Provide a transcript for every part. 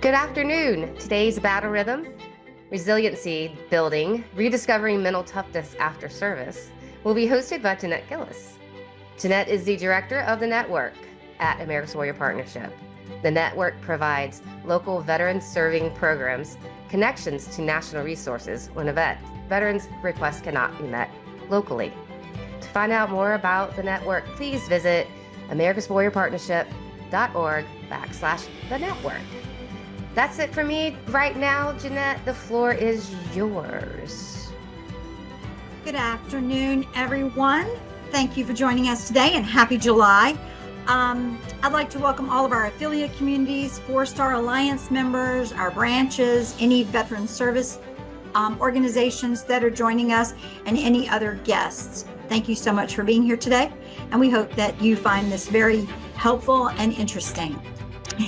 Good afternoon. Today's battle rhythm, resiliency building, rediscovering mental toughness after service, will be hosted by Jeanette Gillis. Jeanette is the director of the network at America's Warrior Partnership. The network provides local veterans serving programs, connections to national resources when a veteran's request cannot be met locally. To find out more about the network, please visit americaswarriorpartnership.org/the network. That's it for me right now. Jeanette, the floor is yours. Good afternoon, everyone. Thank you for joining us today, and happy July. I'd like to welcome all of our affiliate communities, 4-Star Alliance members, our branches, any veteran service organizations that are joining us, and any other guests. Thank you so much for being here today, and we hope that you find this very helpful and interesting.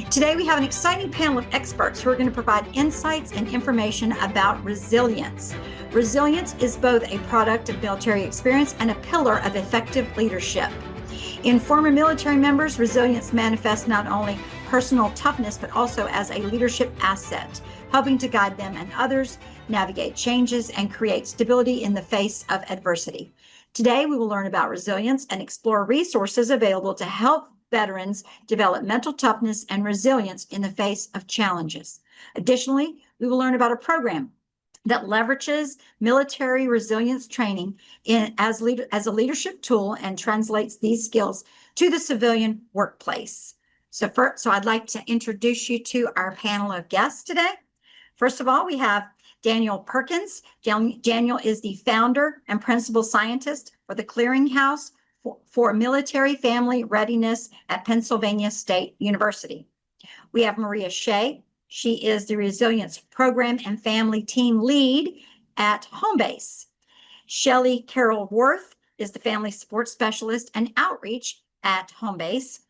Today, we have an exciting panel of experts who are going to provide insights and information about resilience. Resilience is both a product of military experience and a pillar of effective leadership. In former military members, resilience manifests not only personal toughness, but also as a leadership asset, helping to guide them and others navigate changes and create stability in the face of adversity. Today, we will learn about resilience and explore resources available to help veterans develop mental toughness and resilience in the face of challenges. Additionally, we will learn about a program that leverages military resilience training as a leadership tool and translates these skills to the civilian workplace. So I'd like to introduce you to our panel of guests today. First of all, we have Daniel Perkins. Daniel is the founder and principal scientist for the Clearinghouse for Military Family Readiness at Pennsylvania State University. We have Maria Shea. She is the Resilience Program and Family Team Lead at Homebase. Chelley Carroll-Worth is the Family Support Specialist and Outreach at Homebase.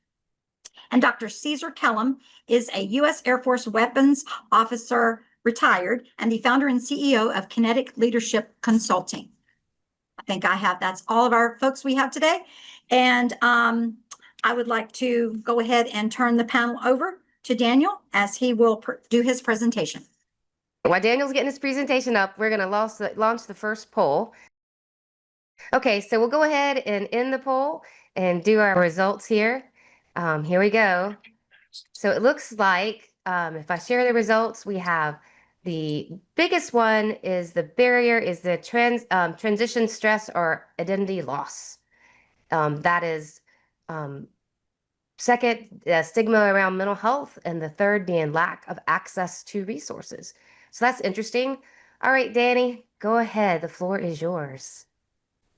And Dr. Caesar Kellum is a U.S. Air Force Weapons Officer retired and the founder and CEO of Kinetic Leadership Consulting. I think that's all of our folks we have today. And I would like to go ahead and turn the panel over to Daniel as he will do his presentation. While Daniel's getting his presentation up, we're going to launch the first poll. Okay, so we'll go ahead and end the poll and do our results here. Here we go. So it looks like if I share the results, we have the biggest one is the barrier is the transition stress or identity loss. That is second, stigma around mental health, and the third being lack of access to resources. So that's interesting. All right, Danny, go ahead. The floor is yours.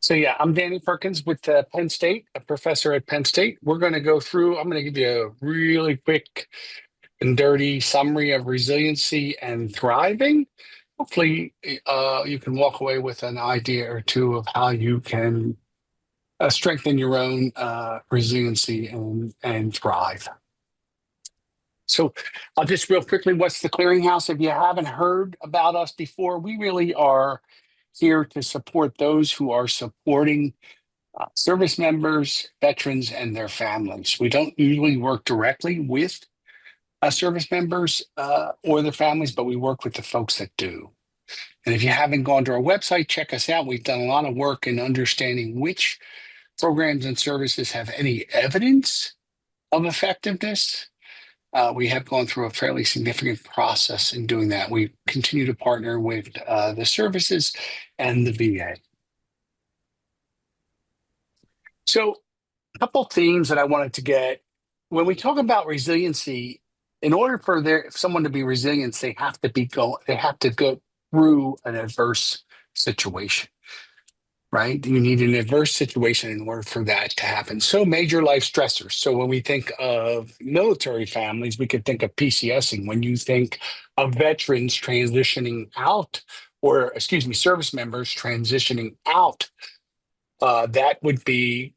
So yeah, I'm Danny Perkins with Penn State, a professor at Penn State. We're going to go through, I'm going to give you a really quick and dirty summary of resiliency and thriving. Hopefully you can walk away with an idea or two of how you can strengthen your own resiliency and thrive. So I'll just real quickly, what's the Clearinghouse? If you haven't heard about us before, we really are here to support those who are supporting service members, veterans, and their families. We don't usually work directly with service members or their families, but we work with the folks that do. And if you haven't gone to our website, check us out. We've done a lot of work in understanding which programs and services have any evidence of effectiveness. We have gone through a fairly significant process in doing that. We continue to partner with the services and the VA. So a couple themes that I wanted to get. When we talk about resiliency, in order for someone to be resilient, they have to go through an adverse situation, right? You need an adverse situation in order for that to happen. So major life stressors. So when we think of military families, we could think of PCSing. When you think of veterans transitioning out, or service members transitioning out, that would be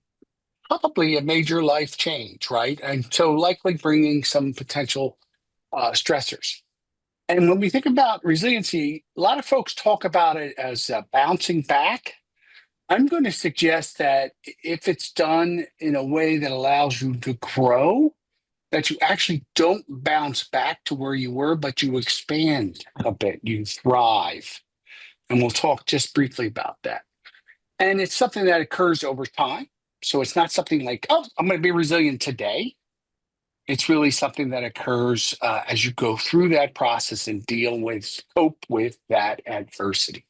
probably a major life change, right? And so likely bringing some potential stressors. And when we think about resiliency, a lot of folks talk about it as bouncing back. I'm going to suggest that if it's done in a way that allows you to grow that you actually don't bounce back to where you were, but you expand a bit, you thrive. And we'll talk just briefly about that. And it's something that occurs over time. So it's not something like, oh, I'm going to be resilient today. It's really something that occurs as you go through that process and cope with that adversity.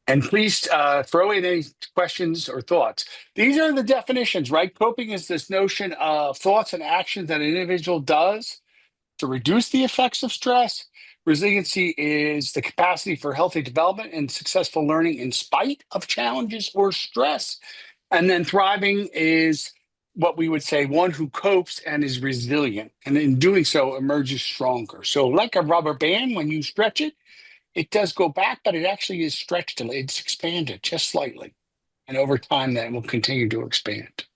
And please throw in any questions or thoughts. These are the definitions, right? Coping is this notion of thoughts and actions that an individual does to reduce the effects of stress. Resiliency is the capacity for healthy development and successful learning in spite of challenges or stress. And then thriving is what we would say one who copes and is resilient, and in doing so emerges stronger. So like a rubber band, when you stretch it, it does go back, but it actually is stretched, it's expanded just slightly. And over time, that will continue to expand.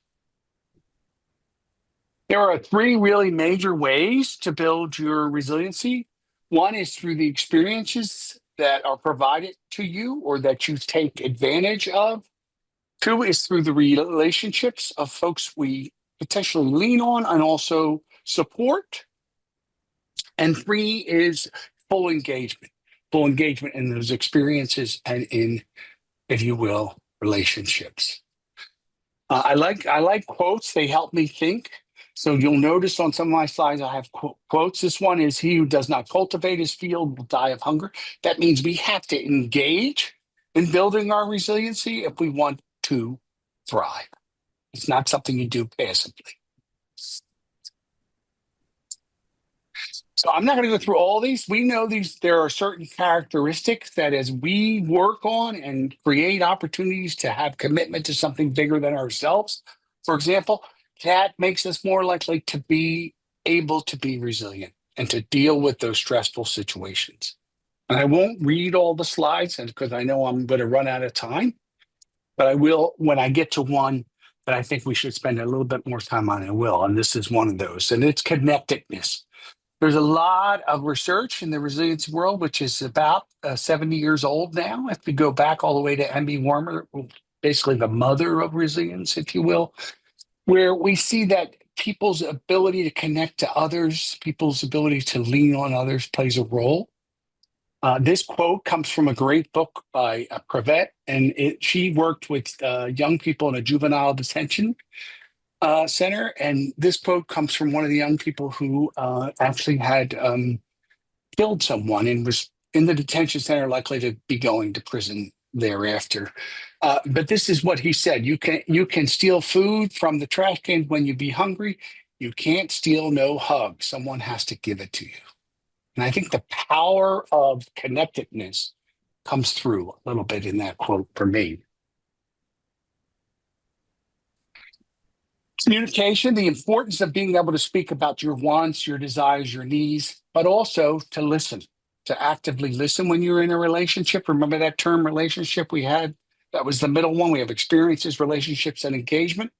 There are 3 really major ways to build your resiliency. One is through the experiences that are provided to you or that you take advantage of. 2 is through the relationships of folks we potentially lean on and also support. And 3 is full engagement in those experiences and in, if you will, relationships. I like quotes. They help me think. So you'll notice on some of my slides, I have quotes. This one is, "He who does not cultivate his field will die of hunger." That means we have to engage in building our resiliency if we want to thrive. It's not something you do passively. So I'm not going to go through all these. We know there are certain characteristics that as we work on and create opportunities to have commitment to something bigger than ourselves, for example, that makes us more likely to be able to be resilient and to deal with those stressful situations. And I won't read all the slides because I know I'm going to run out of time, but I will when I get to one that I think we should spend a little bit more time on, I will. And this is one of those, and it's connectedness. There's a lot of research in the resiliency world, which is about 70 years old now. If we go back all the way to M.B. Warmer, basically the mother of resilience, if you will, where we see that people's ability to connect to others, people's ability to lean on others plays a role. This quote comes from a great book by Prevet, and she worked with young people in a juvenile detention center. And this quote comes from one of the young people who actually had killed someone and was in the detention center, likely to be going to prison thereafter. But this is what he said: you can steal food from the trash can when you be hungry. You can't steal no hug. Someone has to give it to you. And I think the power of connectedness comes through a little bit in that quote for me. Communication, the importance of being able to speak about your wants, your desires, your needs, but also to listen, to actively listen when you're in a relationship. Remember that term relationship we had? That was the middle one. We have experiences, relationships, and engagement.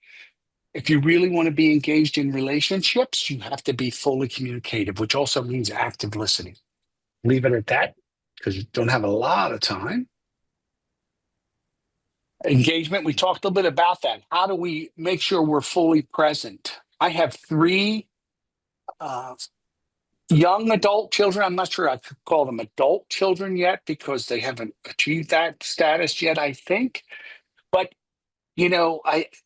If you really want to be engaged in relationships, you have to be fully communicative, which also means active listening. Leave it at that because you don't have a lot of time. Engagement, we talked a little bit about that. How do we make sure we're fully present? I have 3 young adult children. I'm not sure I could call them adult children yet because they haven't achieved that status yet, I think. But, you know,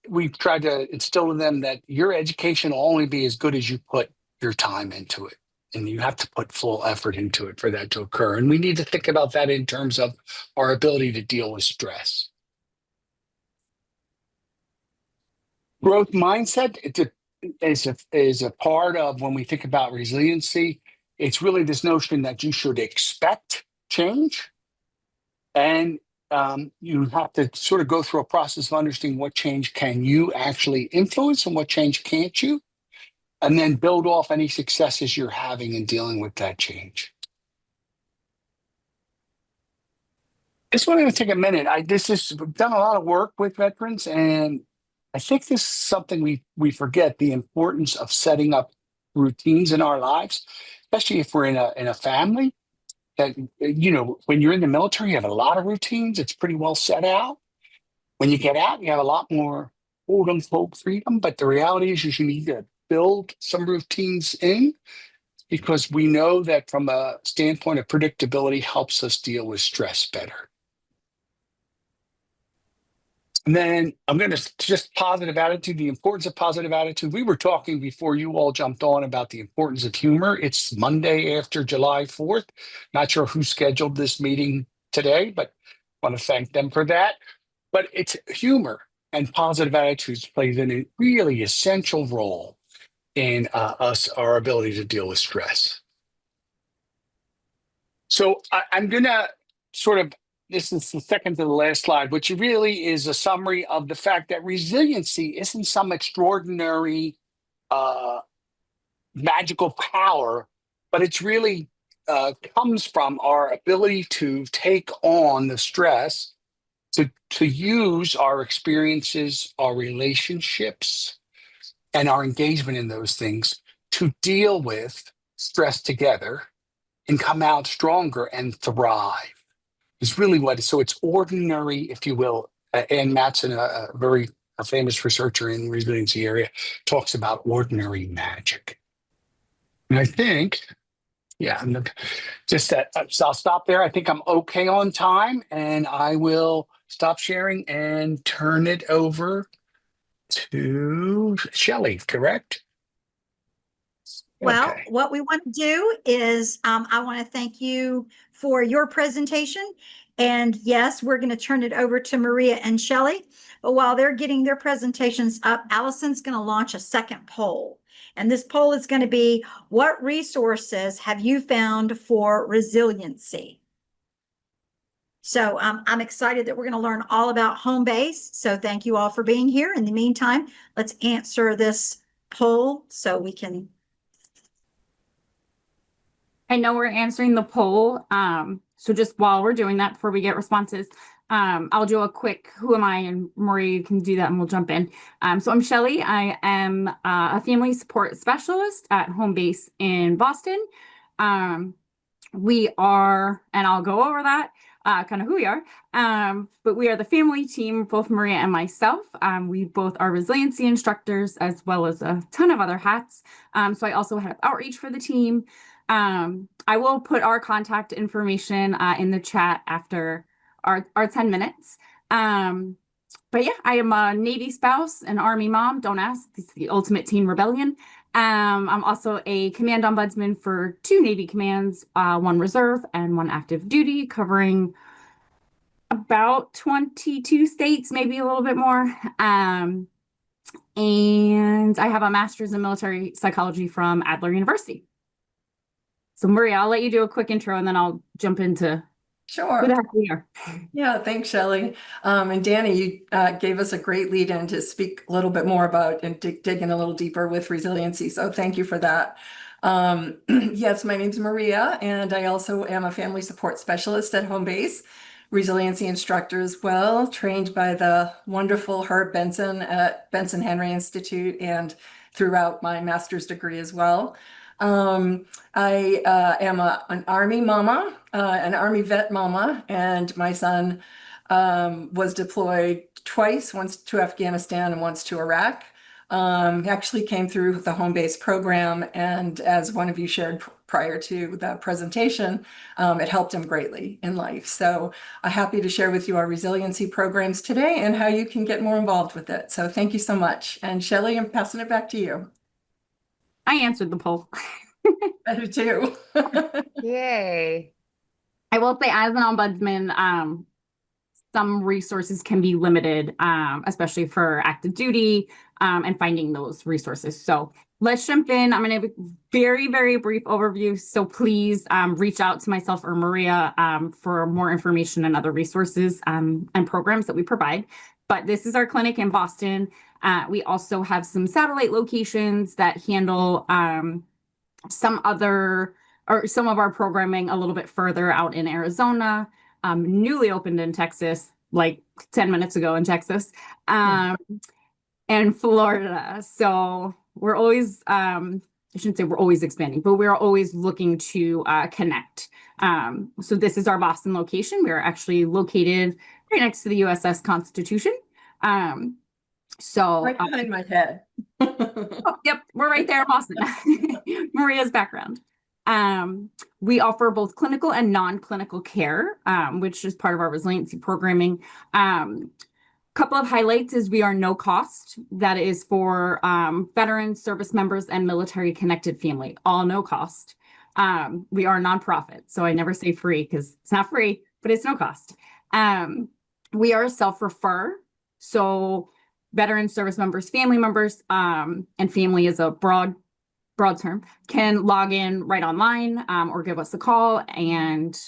we've tried to instill in them that your education will only be as good as you put your time into it. And you have to put full effort into it for that to occur. And we need to think about that in terms of our ability to deal with stress. Growth mindset is a part of when we think about resiliency. It's really this notion that you should expect change, and you have to sort of go through a process of understanding what change can you actually influence and what change can't you, and then build off any successes you're having in dealing with that change. This one, I'm going to take a minute. We've done a lot of work with veterans, and I think this is something we forget, the importance of setting up routines in our lives, especially if we're in a family. That, you know, when you're in the military, you have a lot of routines. It's pretty well set out. When you get out, you have a lot more quote unquote freedom, but the reality is you need to build some routines in, because we know that from a standpoint of predictability helps us deal with stress better. And then I'm going to just positive attitude, the importance of positive attitude. We were talking before you all jumped on about the importance of humor. It's Monday after July 4th. Not sure who scheduled this meeting today, but I want to thank them for that. But it's humor and positive attitudes plays a really essential role in our ability to deal with stress. So I'm going to sort of, this is the second to the last slide, which really is a summary of the fact that resiliency isn't some extraordinary magical power, but it's really comes from our ability to take on the stress, to use our experiences, our relationships, and our engagement in those things to deal with stress together and come out stronger and thrive. Is really what so it's ordinary, if you will. Ann Matson, a very famous researcher in the resiliency area, talks about ordinary magic. And I think, just that. So I'll stop there. I think I'm okay on time, and I will stop sharing and turn it over to Shelley, correct? Well, Okay. what we want to do is I want to thank you for your presentation. And yes, we're going to turn it over to Maria and Shelley. But while they're getting their presentations up, Allison's going to launch a second poll. And this poll is going to be, what resources have you found for resiliency? So I'm excited that we're going to learn all about home base. So thank you all for being here. In the meantime, let's answer this poll so we can. I know we're answering the poll. So just while we're doing that, before we get responses, I'll do a quick who am I, and Marie can do that and we'll jump in. So I'm Shelley. I am a family support specialist at Home Base in Boston. We are, and I'll go over that, kind of who we are, but we are the family team, both Maria and myself. We both are resiliency instructors as well as a ton of other hats. So I also have outreach for the team. I will put our contact information in the chat after our 10 minutes. But yeah, I am a Navy spouse, an Army mom. Don't ask. This is the ultimate teen rebellion. I'm also a command ombudsman for 2 Navy commands, 1 reserve and 1 active duty, covering about 22 states, maybe a little bit more. And I have a master's in military psychology from Adler University. So Maria, I'll let you do a quick intro and then I'll jump into who the heck we are. Yeah, thanks, Shelley. And Danny, you gave us a great lead in to speak a little bit more about and dig in a little deeper with resiliency. So thank you for that. Yes, my name's Maria, and I also am a family support specialist at Home Base, resiliency instructor as well, trained by the wonderful Herb Benson at Benson Henry Institute and throughout my master's degree as well. I am an Army mama, an Army vet mama, and my son was deployed twice, once to Afghanistan and once to Iraq. Actually came through the Home Base program, and as one of you shared prior to the presentation, it helped him greatly in life. So I'm happy to share with you our resiliency programs today and how you can get more involved with it. So thank you so much. And Shelley, I'm passing it back to you. I answered the poll. I do too. Yay. I will say, as an ombudsman, some resources can be limited, especially for active duty, and finding those resources. So let's jump in. I'm going to have a very, very brief overview. So please reach out to myself or Maria for more information and other resources and programs that we provide. But this is our clinic in Boston. We also have some satellite locations that handle some of our programming a little bit further out in Arizona, newly opened in Texas, like 10 minutes ago in Texas, and Florida. So we're always, I shouldn't say we're always expanding, but we're always looking to connect. So this is our Boston location. We're actually located right next to the USS Constitution. So Right behind my head. oh, yep, we're right there in Boston. Maria's background. We offer both clinical and non-clinical care, which is part of our resiliency programming. Couple of highlights is we are no cost. That is for veterans, service members, and military connected family, all no cost. We are a nonprofit, so I never say free because it's not free, but it's no cost. We are a self-refer, so veterans, service members, family members, and family is a broad term, can log in right online or give us a call, and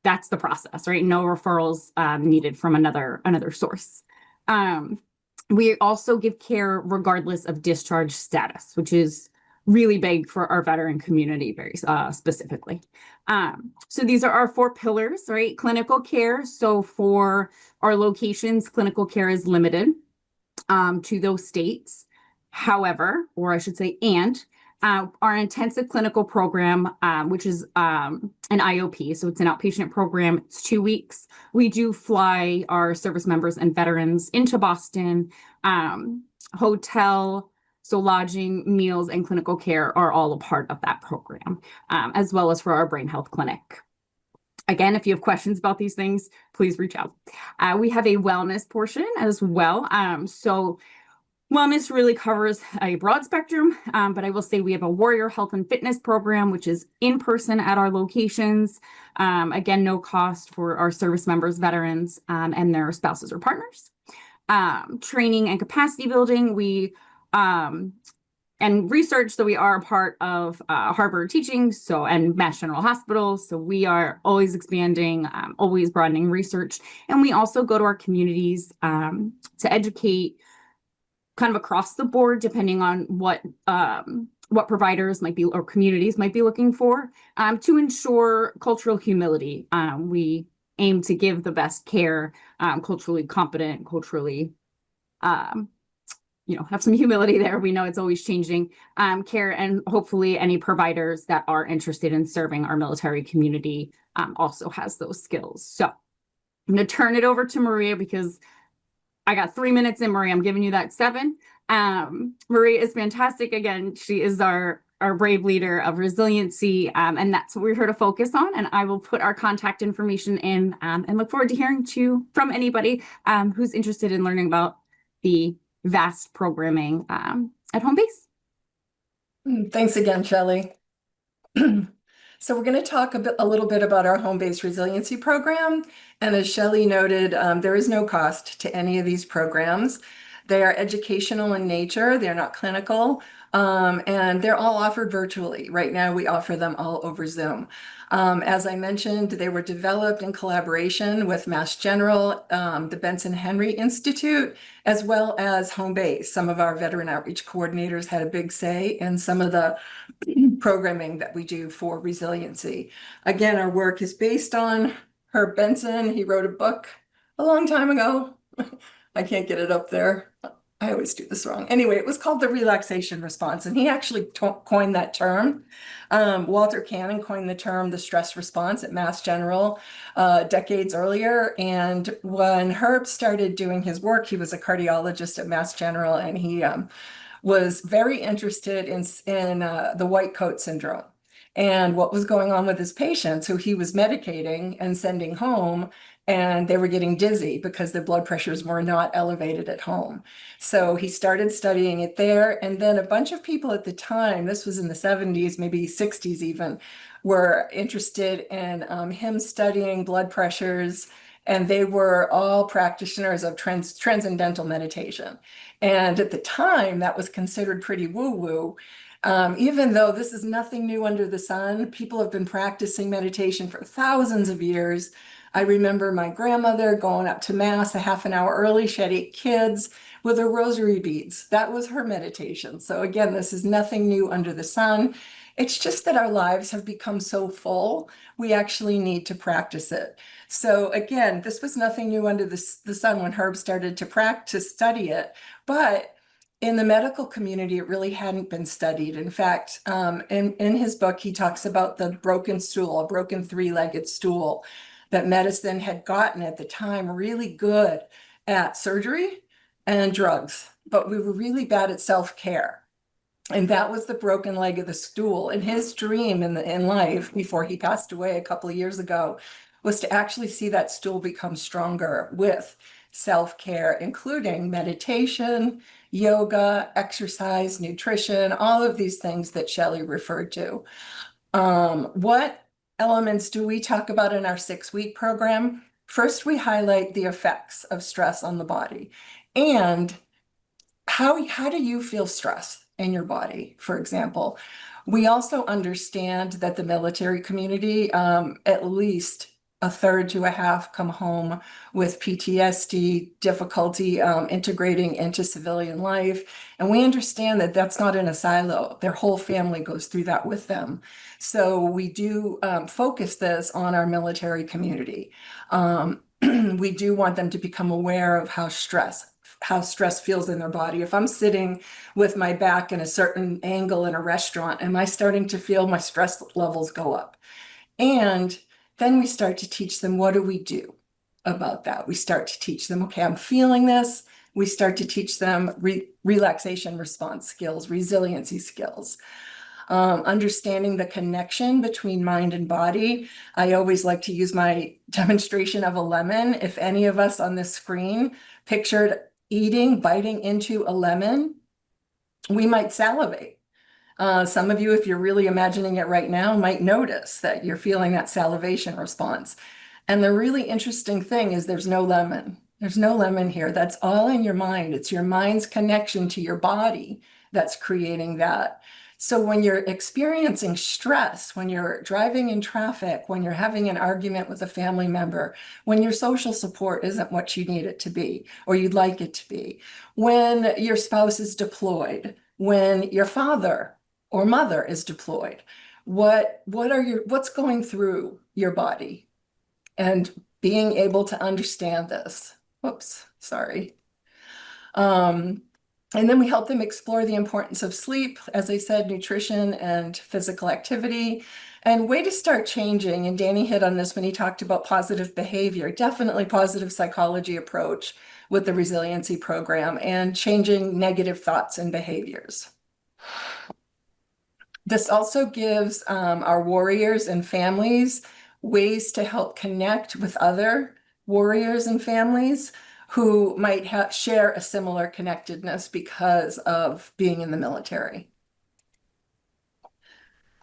that's the process, right? No referrals needed from another source. We also give care regardless of discharge status, which is really big for our veteran community, very specifically. So these are our 4 pillars, right? Clinical care. So for our locations, clinical care is limited to those states. However, or I should say, our intensive clinical program, which is an IOP, so it's an outpatient program, it's 2 weeks. We do fly our service members and veterans into Boston. Hotel, so lodging, meals, and clinical care are all a part of that program, as well as for our brain health clinic. Again, if you have questions about these things, please reach out. We have a wellness portion as well. So wellness really covers a broad spectrum, but I will say we have a warrior health and fitness program, which is in person at our locations. Again, no cost for our service members, veterans, and their spouses or partners. Training and capacity building, we and research. So we are a part of Harvard teaching, and Mass General Hospital. So we are always expanding, always broadening research. And we also go to our communities to educate kind of across the board, depending on what providers might be or communities might be looking for, to ensure cultural humility. We aim to give the best care, culturally competent, culturally have some humility there. We know it's always changing care, and hopefully any providers that are interested in serving our military community also has those skills. So I'm going to turn it over to Maria because I got 3 minutes in, Maria. I'm giving you that 7. Maria is fantastic. Again, she is our brave leader of resiliency, and that's what we're here to focus on. And I will put our contact information in and look forward to hearing from anybody who's interested in learning about the vast programming at home base. Thanks again, Shelley. So we're going to talk a little bit about our home-based resiliency program. And as Shelley noted, there is no cost to any of these programs. They are educational in nature. They're not clinical. And they're all offered virtually. Right now, we offer them all over Zoom. As I mentioned, they were developed in collaboration with Mass General, the Benson Henry Institute, as well as Home Base. Some of our veteran outreach coordinators had a big say in some of the programming that we do for resiliency. Again, our work is based on Herb Benson. He wrote a book a long time ago. I can't get it up there. I always do this wrong. Anyway, it was called the relaxation response, and he actually coined that term. Walter Cannon coined the term the stress response at Mass General decades earlier. And when Herb started doing his work, he was a cardiologist at Mass General, and he was very interested in the white coat syndrome and what was going on with his patients who he was medicating and sending home, and they were getting dizzy because their blood pressures were not elevated at home. So he started studying it there. And then a bunch of people at the time, this was in the 70s, maybe 60s even, were interested in him studying blood pressures. And they were all practitioners of transcendental meditation. And at the time, that was considered pretty woo-woo. Even though this is nothing new under the sun, people have been practicing meditation for thousands of years. I remember my grandmother going up to Mass a half an hour early. She had 8 kids with her rosary beads. That was her meditation. So again, this is nothing new under the sun. It's just that our lives have become so full, we actually need to practice it. So again, this was nothing new under the sun when Herb started to study it. But in the medical community, it really hadn't been studied. In fact, in his book, he talks about the broken stool, a broken 3-legged stool that medicine had gotten at the time really good at surgery, and drugs, but we were really bad at self-care. And that was the broken leg of the stool. And his dream in life, before he passed away a couple of years ago, was to actually see that stool become stronger with self-care, including meditation, yoga, exercise, nutrition, all of these things that Shelley referred to. What elements do we talk about in our 6-week program? First, we highlight the effects of stress on the body. And how do you feel stress in your body, for example? We also understand that the military community, at least a third to a half come home with PTSD, difficulty integrating into civilian life. And we understand that that's not in a silo. Their whole family goes through that with them. So we do focus this on our military community. We do want them to become aware of how stress feels in their body. If I'm sitting with my back in a certain angle in a restaurant, am I starting to feel my stress levels go up? And then we start to teach them, what do we do about that? We start to teach them, okay, I'm feeling this. We start to teach them relaxation response skills, resiliency skills. Understanding the connection between mind and body. I always like to use my demonstration of a lemon. If any of us on this screen pictured biting into a lemon, we might salivate. Some of you, if you're really imagining it right now, might notice that you're feeling that salivation response. And the really interesting thing is there's no lemon. There's no lemon here. That's all in your mind. It's your mind's connection to your body that's creating that. So when you're experiencing stress, when you're driving in traffic, when you're having an argument with a family member, when your social support isn't what you need it to be, or you'd like it to be, when your spouse is deployed, when your father or mother is deployed, what's going through your body? And being able to understand this. Whoops, sorry. And then we help them explore the importance of sleep, as I said, nutrition and physical activity, and way to start changing. And Danny hit on this when he talked about positive behavior, definitely positive psychology approach with the resiliency program and changing negative thoughts and behaviors. This also gives our warriors and families ways to help connect with other warriors and families who might share a similar connectedness because of being in the military.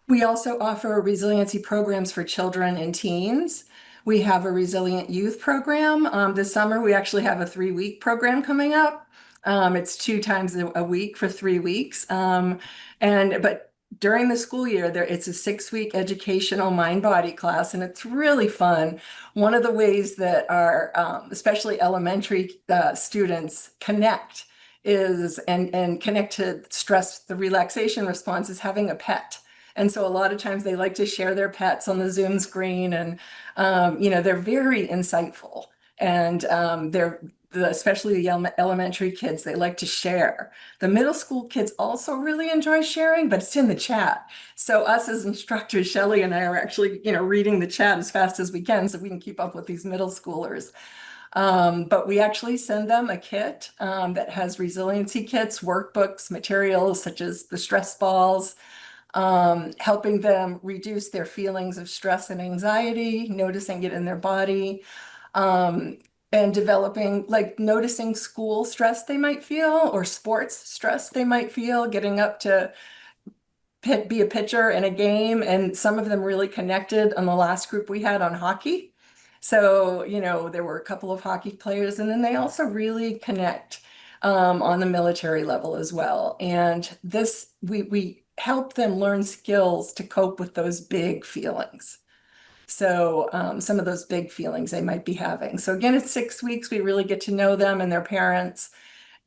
We also offer resiliency programs for children and teens. We have a resilient youth program. This summer, we actually have a 3-week program coming up. It's 2 times a week for 3 weeks. But during the school year, it's a 6-week educational mind-body class, and it's really fun. One of the ways that our, especially elementary students connect and connect to stress, the relaxation response is having a pet. And so a lot of times they like to share their pets on the Zoom screen, and they're very insightful, and especially the elementary kids, they like to share. The middle school kids also really enjoy sharing, but it's in the chat. So us as instructors, Shelley and I are actually, reading the chat as fast as we can so we can keep up with these middle schoolers. But we actually send them a kit that has resiliency kits, workbooks, materials such as the stress balls, helping them reduce their feelings of stress and anxiety, noticing it in their body, and developing, noticing school stress they might feel or sports stress they might feel, getting up to be a pitcher in a game. And some of them really connected on the last group we had on hockey. So, there were a couple of hockey players, and then they also really connect on the military level as well. And we help them learn skills to cope with those big feelings. So some of those big feelings they might be having. So again, it's 6 weeks. We really get to know them and their parents.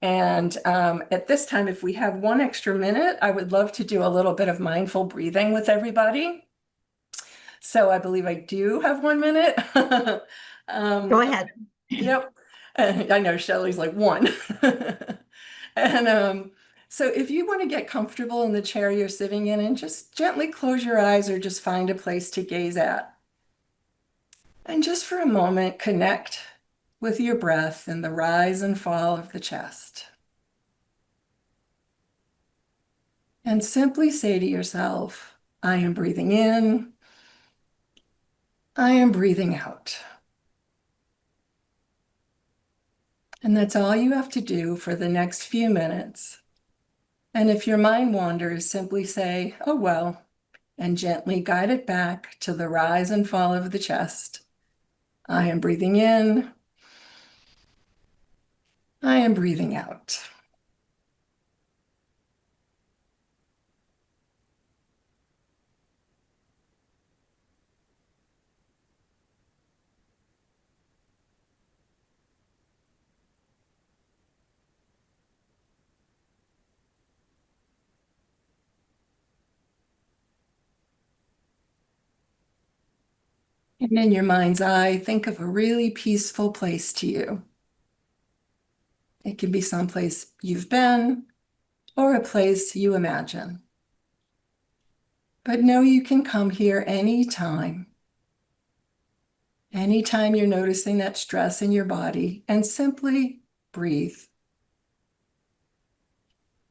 And at this time, if we have 1 extra minute, I would love to do a little bit of mindful breathing with everybody. So I believe I do have 1 minute. Go ahead. Yep. I know Shelley's like 1. And so if you want to get comfortable in the chair you're sitting in and just gently close your eyes or just find a place to gaze at. And just for a moment, connect with your breath and the rise and fall of the chest. And simply say to yourself, I am breathing in, I am breathing out. And that's all you have to do for the next few minutes. And if your mind wanders, simply say, oh well, and gently guide it back to the rise and fall of the chest. I am breathing in, I am breathing out. And in your mind's eye, think of a really peaceful place to you. It can be someplace you've been or a place you imagine. But know you can come here anytime. Anytime you're noticing that stress in your body, and simply breathe.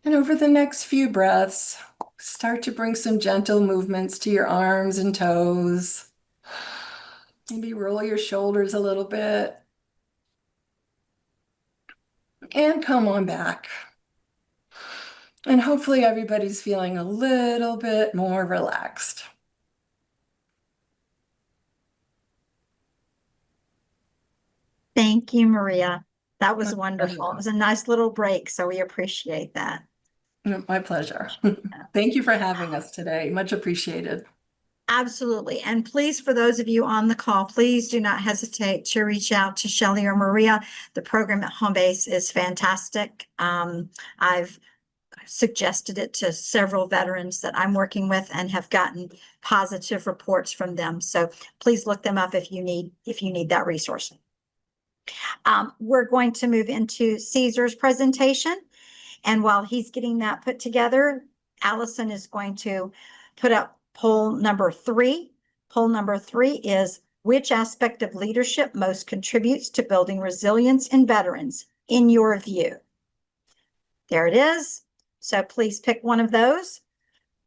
And over the next few breaths, start to bring some gentle movements to your arms and toes. Maybe roll your shoulders a little bit. And come on back. And hopefully everybody's feeling a little bit more relaxed. Thank you, Maria. That was wonderful. It was a nice little break, so we appreciate that. My pleasure. Thank you for having us today. Much appreciated. Absolutely. And please, for those of you on the call, please do not hesitate to reach out to Shelley or Maria. The program at home base is fantastic. I've suggested it to several veterans that I'm working with and have gotten positive reports from them. So please look them up if you need that resource. We're going to move into Caesar's presentation. And while he's getting that put together, Allison is going to put up poll number 3. Poll number 3 is, which aspect of leadership most contributes to building resilience in veterans, in your view? There it is. So please pick one of those.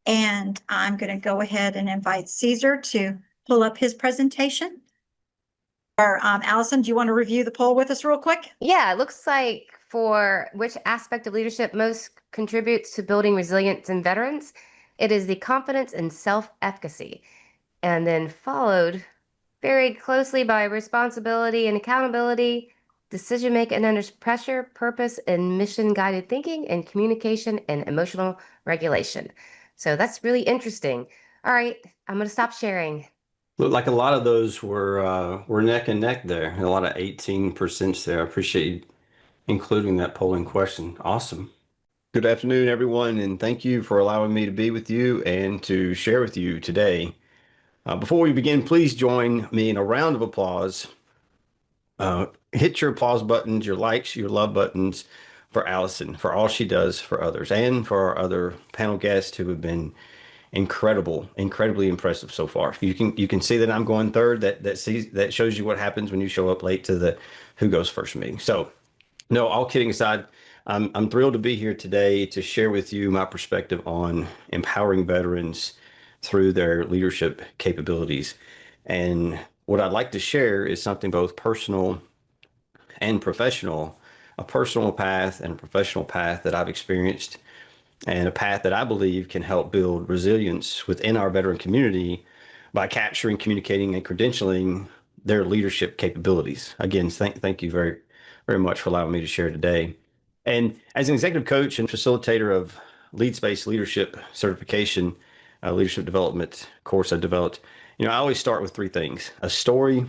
And I'm going to go ahead and invite Caesar to pull up his presentation. Or Allison, do you want to review the poll with us real quick? Yeah, it looks like for which aspect of leadership most contributes to building resilience in veterans, it is the confidence and self-efficacy, and then followed very closely by responsibility and accountability, decision making under pressure, purpose and mission guided thinking, and communication and emotional regulation. So that's really interesting. All right, I'm going to stop sharing. Looked like a lot of those were neck and neck there. A lot of 18% there. I appreciate you including that polling question. Awesome. Good afternoon, everyone, and thank you for allowing me to be with you and to share with you today. Before we begin, please join me in a round of applause. Hit your applause buttons, your likes, your love buttons for Allison, for all she does for others, and for our other panel guests who have been incredibly impressive so far. You can see that I'm going third. That shows you what happens when you show up late to the Who Goes First meeting. So, no, all kidding aside, I'm thrilled to be here today to share with you my perspective on empowering veterans through their leadership capabilities. And what I'd like to share is something both personal and professional, a personal path and a professional path that I've experienced, and a path that I believe can help build resilience within our veteran community by capturing, communicating, and credentialing their leadership capabilities. Again, thank you very, very much for allowing me to share today. And as an executive coach and facilitator of leads-based leadership certification, leadership development course I developed, I always start with 3 things: a story,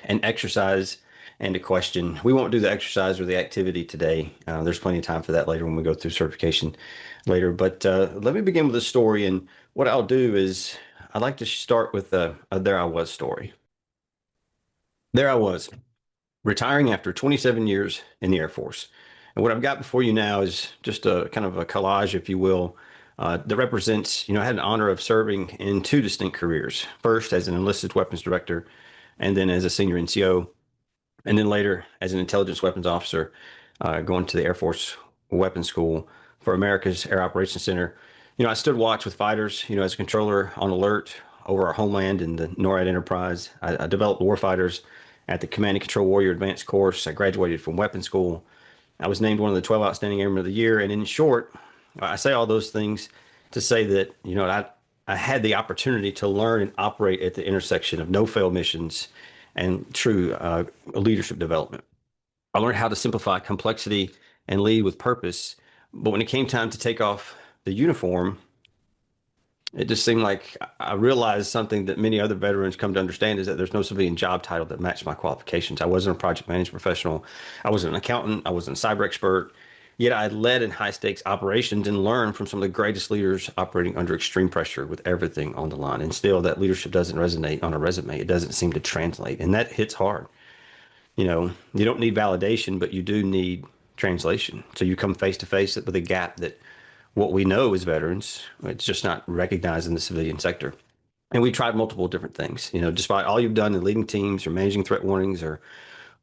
an exercise, and a question. We won't do the exercise or the activity today. There's plenty of time for that later when we go through certification later. But let me begin with a story. And what I'll do is I'd like to start with a there I was story. There I was, retiring after 27 years in the Air Force. And what I've got before you now is just a kind of a collage, if you will, that represents, I had an honor of serving in 2 distinct careers. First, as an enlisted weapons director, and then as a senior NCO. And then later, as an intelligence weapons officer, going to the Air Force Weapons School for America's Air Operations Center. I stood watch with fighters, as a controller on alert over our homeland in the NORAD enterprise. I developed warfighters at the Command and Control Warrior Advanced course. I graduated from weapons school. I was named one of the 12 Outstanding Airmen of the Year. And in short, I say all those things to say that, I had the opportunity to learn and operate at the intersection of no-fail missions and true leadership development. I learned how to simplify complexity and lead with purpose. But when it came time to take off the uniform, it just seemed like I realized something that many other veterans come to understand is that there's no civilian job title that matched my qualifications. I wasn't a project management professional. I wasn't an accountant. I wasn't a cyber expert. Yet I led in high stakes operations and learned from some of the greatest leaders operating under extreme pressure with everything on the line. And still that leadership doesn't resonate on a resume. It doesn't seem to translate. And that hits hard. You don't need validation, but you do need translation. So you come face to face with a gap that what we know as veterans, it's just not recognized in the civilian sector. And we tried multiple different things, despite all you've done in leading teams or managing threat warnings or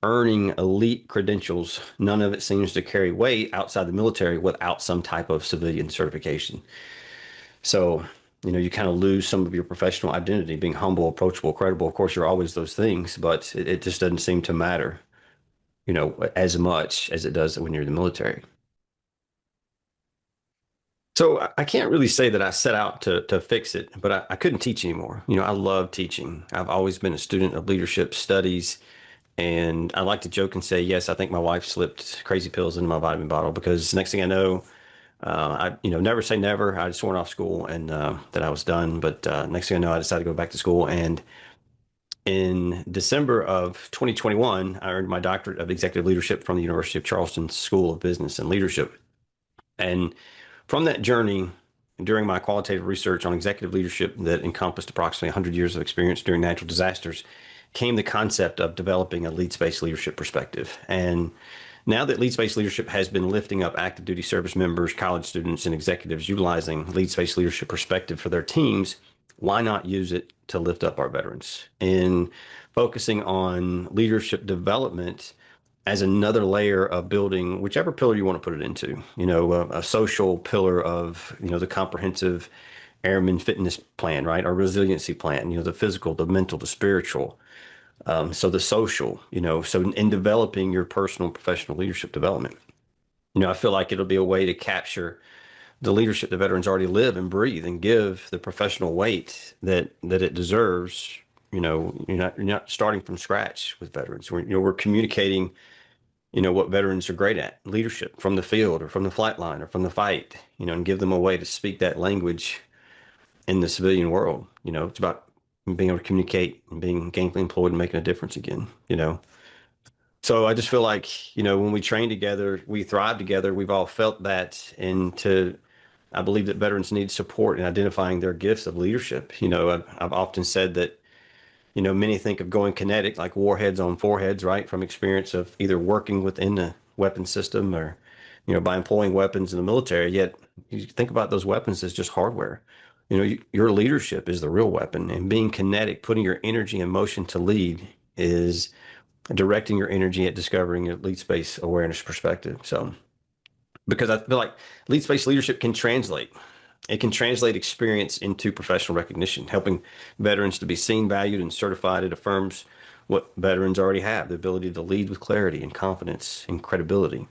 earning elite credentials, none of it seems to carry weight outside the military without some type of civilian certification. So, you kind of lose some of your professional identity, being humble, approachable, credible. Of course, you're always those things, but it just doesn't seem to matter, as much as it does when you're in the military. So I can't really say that I set out to fix it, but I couldn't teach anymore. I love teaching. I've always been a student of leadership studies. And I like to joke and say, yes, I think my wife slipped crazy pills into my vitamin bottle, because next thing I know, never say never. I just sworn off school and that I was done. But next thing I know, I decided to go back to school. And in December of 2021, I earned my doctorate of executive leadership from the University of Charleston School of Business and Leadership. And from that journey, during my qualitative research on executive leadership that encompassed approximately 100 years of experience during natural disasters, came the concept of developing a leads-based leadership perspective. And now that leads-based leadership has been lifting up active duty service members, college students, and executives utilizing leads-based leadership perspective for their teams, why not use it to lift up our veterans? And focusing on leadership development as another layer of building whichever pillar you want to put it into, a social pillar of, the comprehensive airman fitness plan, right? Our resiliency plan, the physical, the mental, the spiritual. So the social, so in developing your personal and professional leadership development, I feel like it'll be a way to capture the leadership the veterans already live and breathe and give the professional weight that it deserves. You're not starting from scratch with veterans. We're communicating, what veterans are great at, leadership from the field or from the flight line or from the fight, and give them a way to speak that language in the civilian world. It's about being able to communicate and being gainfully employed and making a difference again, So I just feel like, when we train together, we thrive together. We've all felt that. I believe that veterans need support in identifying their gifts of leadership. I've often said that, many think of going kinetic, like warheads on foreheads, right? From experience of either working within the weapon system or, by employing weapons in the military. Yet you think about those weapons as just hardware. Your leadership is the real weapon, and being kinetic, putting your energy and motion to lead, is directing your energy at discovering a lead space awareness perspective. So, because I feel like lead space leadership can translate. It can translate experience into professional recognition, helping veterans to be seen, valued, and certified. It affirms what veterans already have, the ability to lead with clarity and confidence and credibility.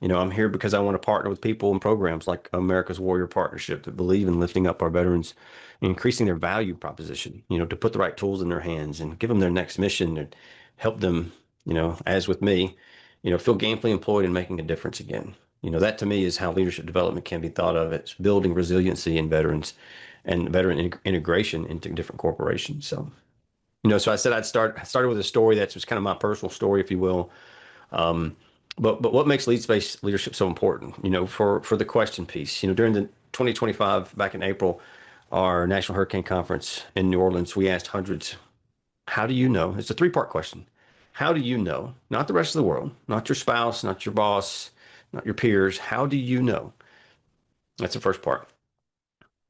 I'm here because I want to partner with people and programs like America's Warrior Partnership that believe in lifting up our veterans and increasing their value proposition, to put the right tools in their hands and give them their next mission and help them, as with me, feel gainfully employed and making a difference again. That to me is how leadership development can be thought of. It's building resiliency in veterans and veteran integration into different corporations. So, so I said I started with a story that's just kind of my personal story, if you will. But what makes leads-based leadership so important, for the question piece, during the 2025, back in April, our National Hurricane Conference in New Orleans, we asked hundreds, how do you know? It's a three-part question. How do you know? Not the rest of the world, not your spouse, not your boss, not your peers. How do you know? That's the first part.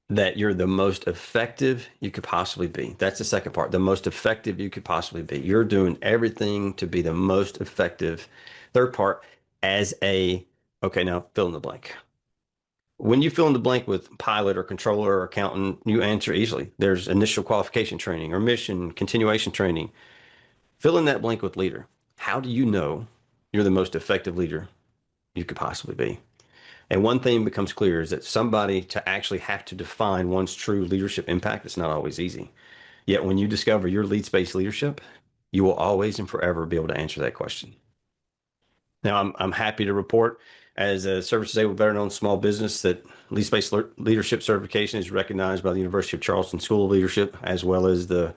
that you're the most effective you could possibly be. That's the second part, the most effective you could possibly be. You're doing everything to be the most effective. Third part, okay, now fill in the blank. When you fill in the blank with pilot or controller or accountant, you answer easily. There's initial qualification training or mission continuation training. Fill in that blank with leader. How do you know you're the most effective leader you could possibly be? And one thing becomes clear is that somebody to actually have to define one's true leadership impact, it's not always easy. Yet when you discover your leads-based leadership, you will always and forever be able to answer that question. Now, I'm happy to report as a service-disabled veteran-owned small business that leads-based leadership certification is recognized by the University of Charleston School of Leadership, as well as the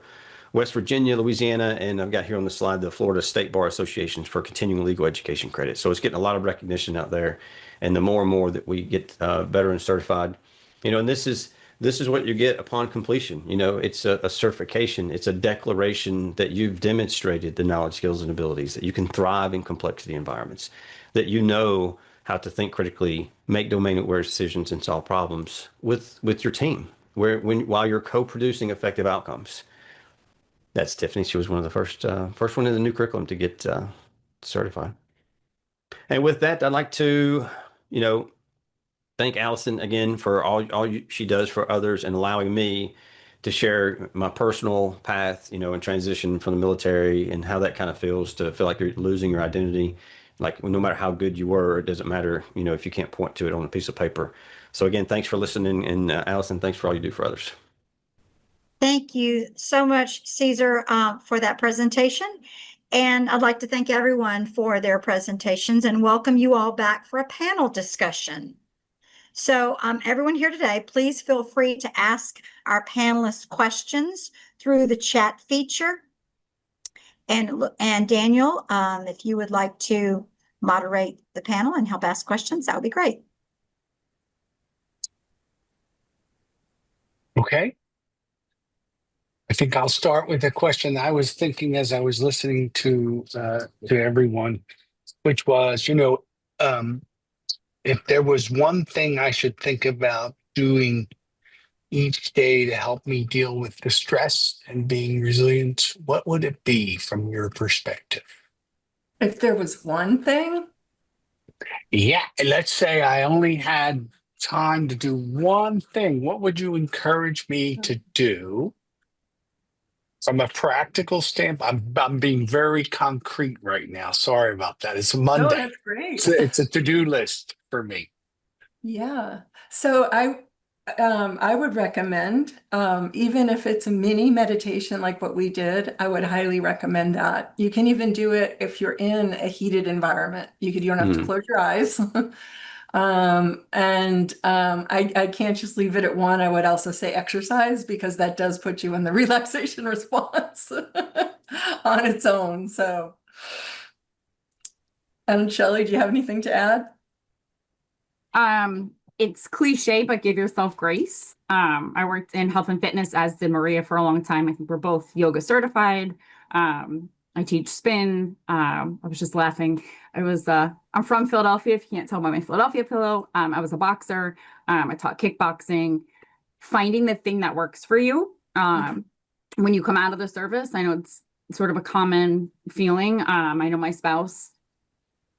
West Virginia, Louisiana, and I've got here on the slide the Florida State Bar Associations for continuing legal education credit. So it's getting a lot of recognition out there. And the more and more that we get veterans certified, and this is what you get upon completion. It's a certification. It's a declaration that you've demonstrated the knowledge, skills, and abilities, that you can thrive in complexity environments, that you know how to think critically, make domain-aware decisions, and solve problems with your team, while you're co-producing effective outcomes. That's Tiffany. She was one of the first one in the new curriculum to get certified. And with that, I'd like to, thank Allison again for all she does for others and allowing me to share my personal path, and transition from the military and how that kind of feels to feel like you're losing your identity. Like no matter how good you were, it doesn't matter, if you can't point to it on a piece of paper. So again, thanks for listening. And Allison, thanks for all you do for others. Thank you so much, Caesar, for that presentation. And I'd like to thank everyone for their presentations and welcome you all back for a panel discussion. So everyone here today, please feel free to ask our panelists questions through the chat feature. And Daniel, if you would like to moderate the panel and help ask questions, that would be great. Okay. I think I'll start with a question I was thinking as I was listening to everyone, which was, if there was one thing I should think about doing each day to help me deal with the stress and being resilient, what would it be from your perspective? If there was one thing? Yeah, let's say I only had time to do one thing. What would you encourage me to do? From a practical standpoint, I'm being very concrete right now. Sorry about that. It's a Monday. No, that's great. It's a to-do list for me. Yeah. So I would recommend, even if it's a mini meditation like what we did, I would highly recommend that. You can even do it if you're in a heated environment. You don't have to close your eyes. I can't just leave it at one. I would also say exercise, because that does put you in the relaxation response on its own. So, and Shelley, do you have anything to add? It's cliche, but give yourself grace. I worked in health and fitness, as did Maria, for a long time. I think we're both yoga certified. I teach spin. I was just laughing. I'm from Philadelphia, if you can't tell by my Philadelphia pillow. I was a boxer. I taught kickboxing. Finding the thing that works for you. When you come out of the service, I know it's sort of a common feeling. I know my spouse,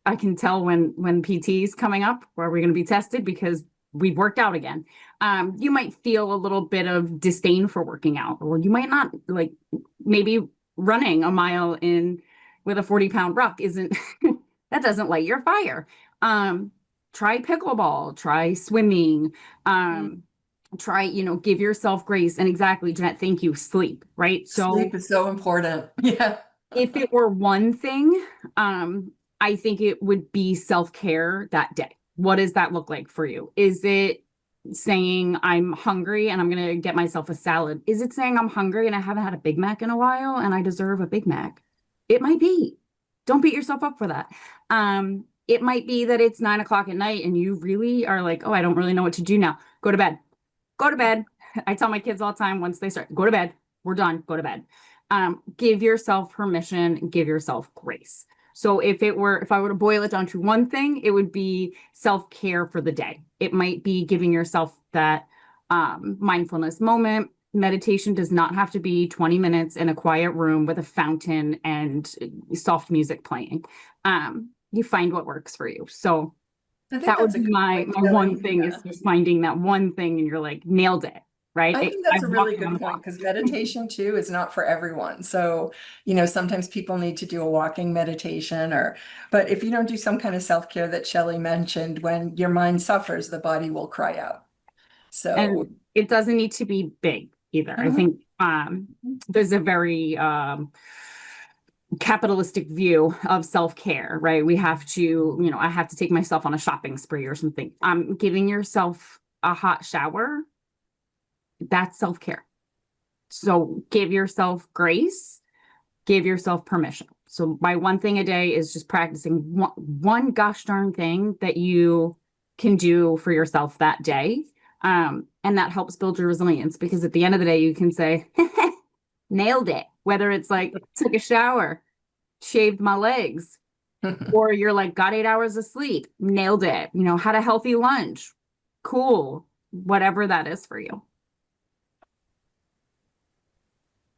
I can tell when PT is coming up, where we're going to be tested, because we've worked out again. You might feel a little bit of disdain for working out, or you might not, like maybe running a mile with a 40-pound ruck isn't, that doesn't light your fire. Try pickleball, try swimming, try, give yourself grace. And exactly, Jeanette, thank you. Sleep, right? So sleep is so important. Yeah. If it were one thing, I think it would be self-care that day. What does that look like for you? Is it saying I'm hungry and I'm going to get myself a salad? Is it saying I'm hungry and I haven't had a Big Mac in a while and I deserve a Big Mac? It might be. Don't beat yourself up for that. It might be that it's 9 o'clock at night and you really are like, oh, I don't really know what to do now. Go to bed. Go to bed. I tell my kids all the time, once they start, go to bed. We're done. Go to bed. Give yourself permission, give yourself grace. So if I were to boil it down to one thing, it would be self-care for the day. It might be giving yourself that mindfulness moment. Meditation does not have to be 20 minutes in a quiet room with a fountain and soft music playing. You find what works for you. So I think that would that's a be good my point, Shelley. one thing, is Yeah. just finding that one thing and you're like, nailed it, right? I think that's a I've really walked around good the point, block. because meditation too is not for everyone. So, sometimes people need to do a walking meditation, but if you don't do some kind of self-care that Shelley mentioned, when your mind suffers, the body will cry out. So, And it doesn't need to be big either. I Mhm. think there's a very capitalistic view of self-care, right? We have to, I have to take myself on a shopping spree or something. Giving yourself a hot shower, that's self-care. So give yourself grace, give yourself permission. So my one thing a day is just practicing one gosh darn thing that you can do for yourself that day. And that helps build your resilience, because at the end of the day, you can say, nailed it. Whether it's like, took a shower, shaved my legs, or you're like, got 8 hours of sleep, nailed it. Had a healthy lunch, cool, whatever that is for you.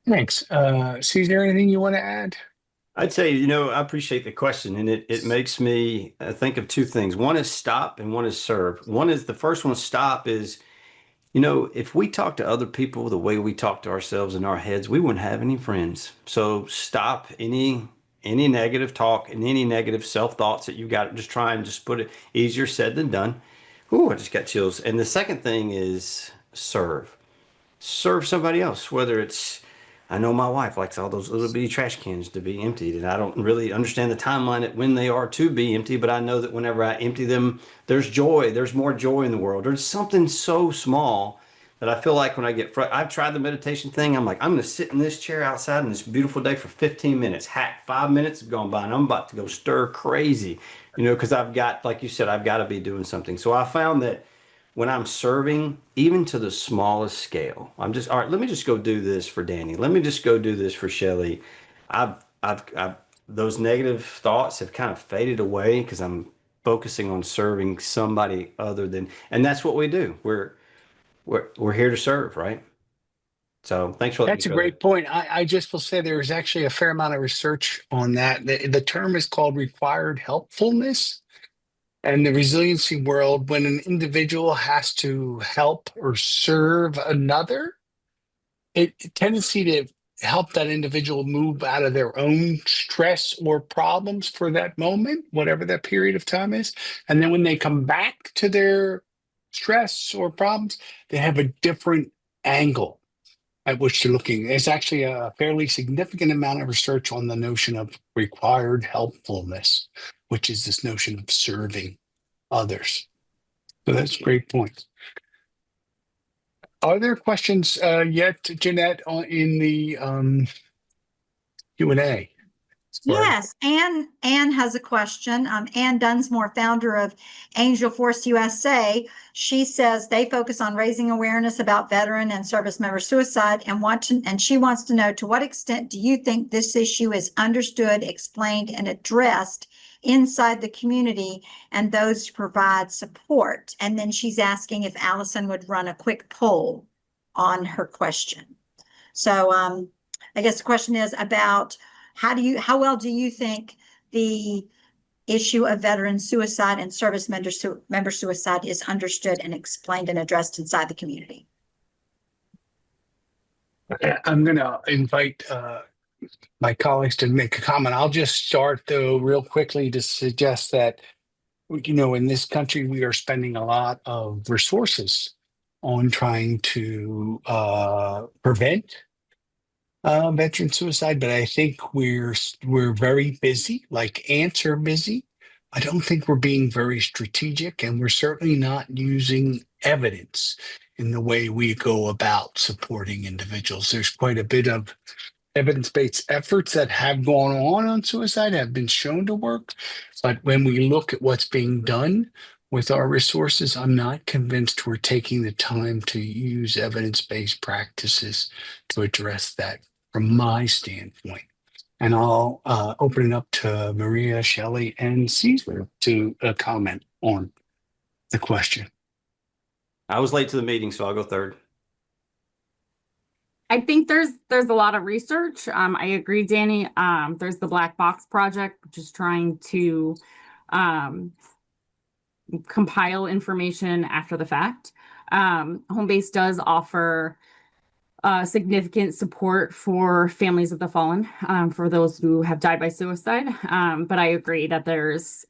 Thanks. Caesar, anything you want to add? I'd say, I appreciate the question, and it makes me think of two things. One is stop and one is serve. The first one, stop, is, if we talk to other people the way we talk to ourselves in our heads, we wouldn't have any friends. So stop any negative talk and any negative self-thoughts that you got. Just try and just put it, easier said than done. Ooh, I just got chills. And the second thing is serve somebody else, whether it's, I know my wife likes all those little bitty trash cans to be emptied, and I don't really understand the timeline at when they are to be empty, but I know that whenever I empty them, there's joy. There's more joy in the world. There's something so small that I feel like when I get I've tried the meditation thing. I'm like, I'm going to sit in this chair outside on this beautiful day for 15 minutes. 5 minutes have gone by, and I'm about to go stir crazy, because I've got, like you said, I've got to be doing something. So I found that when I'm serving, even to the smallest scale, all right, let me just go do this for Danny. Let me just go do this for Shelley. I've those negative thoughts have kind of faded away because I'm focusing on serving somebody other than, and that's what we do. We're here to serve, right? So thanks for letting That's me a go there. great point. I just will say there is actually a fair amount of research on that. The term is called required helpfulness. And the resiliency world, when an individual has to help or serve another, it tendency to help that individual move out of their own stress or problems for that moment, whatever that period of time is. And then when they come back to their stress or problems, they have a different angle at which they're looking. There's actually a fairly significant amount of research on the notion of required helpfulness, which is this notion of serving others. So that's a great point. Are there questions yet, Jeanette, in the Q&A? Yes, Anne has a question. Anne Dunsmore, founder of Angel Force USA, she says they focus on raising awareness about veteran and service member suicide, and she wants to know, to what extent do you think this issue is understood, explained, and addressed inside the community and those who provide support? And then she's asking if Allison would run a quick poll on her question. So I guess the question is about how well do you think the issue of veteran suicide and service member suicide is understood and explained and addressed inside the community? I'm going to invite my colleagues to make a comment. I'll just start, though, real quickly to suggest that, in this country, we are spending a lot of resources on trying to prevent veteran suicide, but I think we're very busy, like ants are busy. I don't think we're being very strategic, and we're certainly not using evidence in the way we go about supporting individuals. There's quite a bit of evidence-based efforts that have gone on suicide, have been shown to work. But when we look at what's being done with our resources, I'm not convinced we're taking the time to use evidence-based practices to address that from my standpoint. And I'll open it up to Maria, Shelley, and Caesar to comment on the question. I was late to the meeting, so I'll go third. I think there's a lot of research. I agree, Danny. There's the Black Box Project, which is trying to compile information after the fact. Homebase does offer significant support for families of the fallen, for those who have died by suicide. But I agree that there's